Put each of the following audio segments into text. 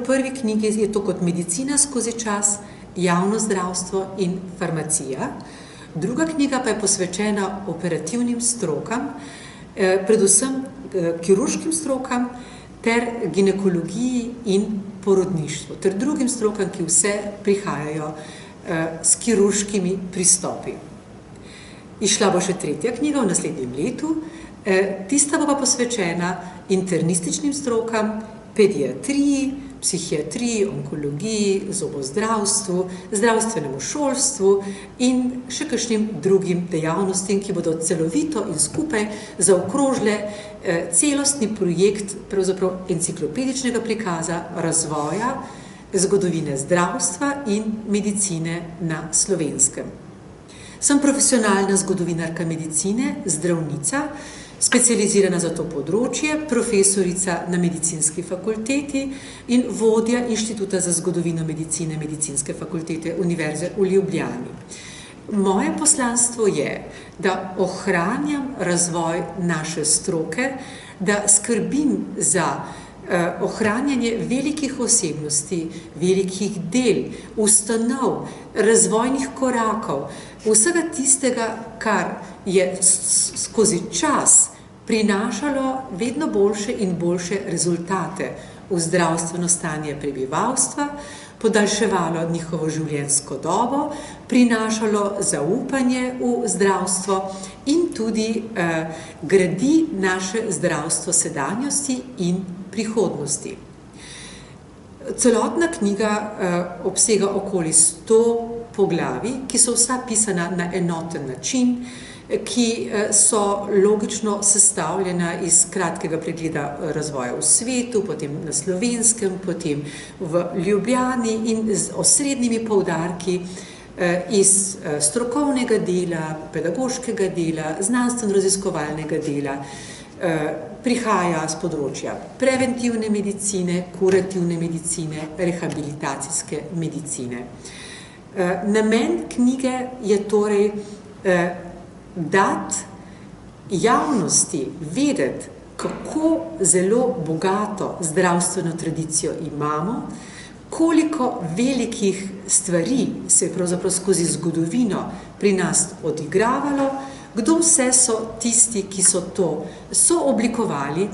prvi knjigi je to kot Medicina skozi čas, javno zdravstvo in farmacija. Druga knjiga pa je posvečena operativnim strokam, predvsem kirurškim strokam ter ginekologiji in porodništvu, ter drugim strokam, ki vse prihajajo s kirurškimi pristopi. Izšla bo še tretja knjiga v naslednjem letu, tista bo pa posvečena internističnim strokam, pediatriji, psihiatriji, onkologiji, zobozdravstvu, zdravstvenemu šolstvu in še kakšnim drugim dejavnostim, ki bodo celovito in skupaj zaokrožile celostni projekt pravzaprav enciklopedičnega prikaza razvoja zgodovine zdravstva in medicine na Slovenskem. Sem profesionalna zgodovinarka medicine, zdravnica, specializirana za to področje, profesorica na medicinski fakulteti in vodja Inštituta za zgodovino medicine Medicinske fakultete Univerze v Ljubljani. Moje poslanstvo je, da ohranjam razvoj naše stroke, da skrbim za ohranjanje velikih osebnosti, velikih del, ustanov, razvojnih korakov, vsega tistega, kar je skozi čas prinašalo vedno boljše in boljše rezultate v zdravstveno stanje prebivalstva, podaljševalo njihovo življenjsko dobo, prinašalo zaupanje v zdravstvo in tudi gradi naše zdravstvo sedanjosti in prihodnosti. Celotna knjiga obsega okoli 100 poglavij, ki so vsa pisana na enoten način, ki so logično sestavljena iz kratkega pregleda razvoja v svetu, potem na Slovenskem, potem v Ljubljani in z osrednjimi poudarki iz strokovnega dela, pedagoškega dela, znanstveno-raziskovalnega dela, prihaja z področja preventivne medicine, kurativne medicine, rehabilitacijske medicine. Namen knjige je torej dati javnosti vedeti, kako zelo bogato zdravstveno tradicijo imamo, koliko velikih stvari se je pravzaprav skozi zgodovino pri nas odigravalo, kdo vse so tisti, ki so to sooblikovali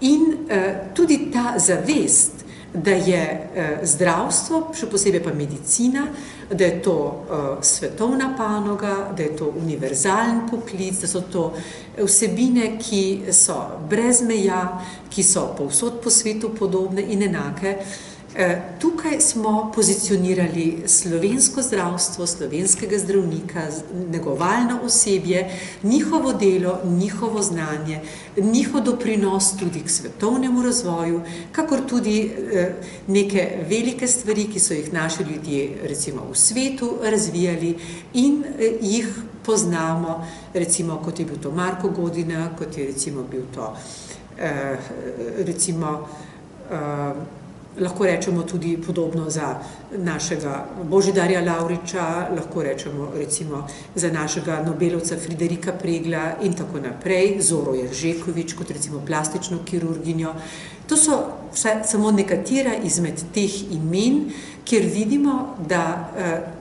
in tudi ta zavest, da je zdravstvo, še posebej pa medicina, da je to svetovna panoga, da je to univerzalen poklic, da so to vsebine, ki so brez meja, ki so povsod po svetu podobne in enake. Tukaj smo pozicionirali slovensko zdravstvo, slovenskega zdravnika, negovalno osebje, njihovo delo, njihovo znanje, njihov doprinos tudi k svetovnemu razvoju, kakor tudi neke velike stvari, ki so jih naši ljudje recimo v svetu razvijali in jih poznamo, recimo kot je bil to Marko Godina, kot je recimo bil to lahko rečemo tudi podobno za našega Božidarja Lavriča, lahko rečemo recimo za našega Nobelovca Friderika Pregla in tako naprej, Zoro Jeržekovič kot recimo plastično kirurginjo. To so samo nekatera izmed teh imen, kjer vidimo, da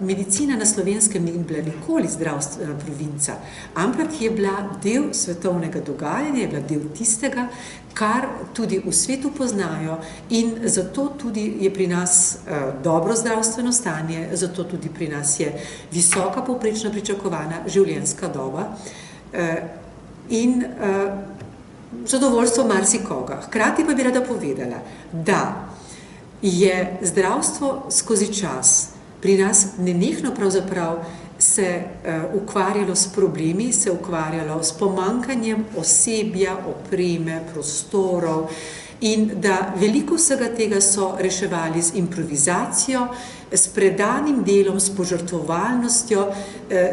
medicina na Slovenskem ni bila nikoli zdravstvena provinca, ampak je bila del svetovnega dogajanja, je bila del tistega, kar tudi v svetu poznajo in zato tudi je pri nas dobro zdravstveno stanje, zato tudi pri nas je visoka povprečna pričakovana življenjska doba in zadovoljstvo marsikoga. Hkrati pa bi rada povedala, da je zdravstvo skozi čas pri nas nenehno pravzaprav se ukvarjalo s problemi, se ukvarjalo s pomanjkanjem osebja, opreme, prostorov in da veliko vsega tega so reševali z improvizacijo, s predanim delom, s požrtvovalnostjo,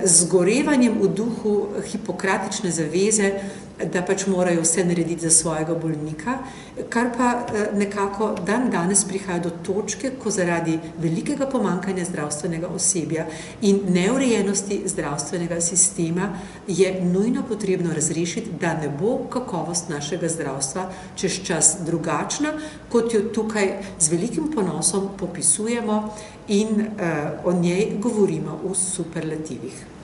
z gorevanjem v duhu hipokratične zaveze, da pač morajo vse narediti za svojega bolnika, kar pa nekako dan danes prihaja do točke, ko zaradi velikega pomanjkanja zdravstvenega osebja in neurejenosti zdravstvenega sistema je nujno potrebno razrešiti, da ne bo kakovost našega zdravstva čez čas drugačna, kot jo tukaj z velikim ponosom popisujemo in o njej govorimo v superlativih.